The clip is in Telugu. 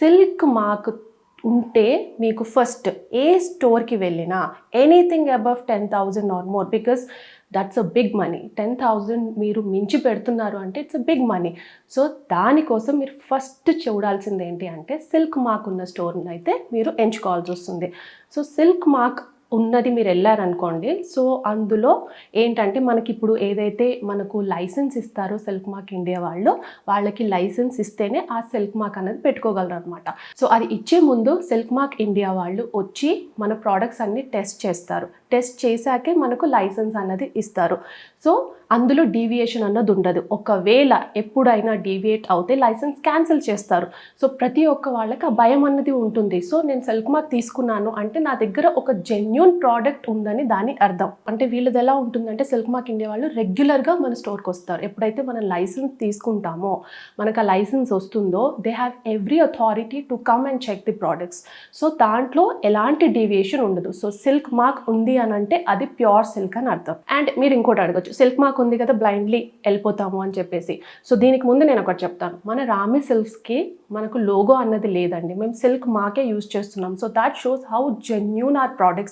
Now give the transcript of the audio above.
సిల్క్ మార్క్ ఉంటే మీకు ఫస్ట్ ఏ స్టోర్కి వెళ్ళినా anything above 10,000 or more, because that's a big money. 10,000 మీరు మించి పెడుతున్నారు అంటే it's a big money. So దానికోసం మీరు ఫస్ట్ చూడాల్సింది ఏంటి అంటే సిల్క్ మార్క్ ఉన్న స్టోర్ని అయితే మీరు ఎంచుకోవాల్సి వస్తుంది. సో సిల్క్ మార్క్ ఉన్నది మీరు వెళ్ళారనుకోండి, సో అందులో ఏంటంటే మనకి ఇప్పుడు ఏదైతే మనకు లైసెన్స్ ఇస్తారో సిల్క్ మార్క్ ఇండియా వాళ్ళకి లైసెన్స్ ఇస్తేనే ఆ సిల్క్ మార్క్ అనేది పెట్టుకోగలరు అనమాట. సో అది ఇచ్చే ముందు సిల్క్ మార్క్ ఇండియా వాళ్ళు వచ్చి మన ప్రోడక్ట్స్ అన్ని టెస్ట్ చేస్తారు. టెస్ట్ చేశాకే మనకు లైసెన్స్ అన్నది ఇస్తారు. సో అందులో డీవియేషన్ అన్నది ఉండదు. ఒకవేళ ఎప్పుడైనా డీవియేట్ అవుతే లైసెన్స్ క్యాన్సిల్ చేస్తారు. సో ప్రతి ఒక్క వాళ్ళకి ఆ భయం అన్నది ఉంటుంది. సో నేను సిల్క్ మార్క్ తీసుకున్నాను అంటే నా దగ్గర ఒక జెన్యూన్ ప్రోడక్ట్ ఉందని దాని అర్థం. అంటే వీళ్ళది ఎలా ఉంటుందంటే సిల్క్ మార్క్ ఇండియా వాళ్ళు రెగ్యులర్గా మన స్టోర్కి వస్తారు. ఎప్పుడైతే మనం లైసెన్స్ తీసుకుంటామో మనకు ఆ లైసెన్స్ వస్తుందో they have every authority to come and check the products. So దాంట్లో ఎలాంటి డీవియేషన్ ఉండదు. సో సిల్క్ మార్క్ ఉంది అని అంటే అది ప్యూర్ సిల్క్ అని అర్థం. అండ్ మీరు ఇంకోటి అడగచ్చు, సిల్క్ మార్క్ ఉంది కదా బ్లైండ్లీ వెళ్ళిపోతాము అని చెప్పేసి. సో దీనికి ముందు నేను ఒకటి చెప్తాను, మన రామి సిల్క్స్కి మనకు లోగో అన్నది లేదండి, మేము సిల్క్ మార్కే యూజ్ చేస్తున్నాం. So that shows how genuine are products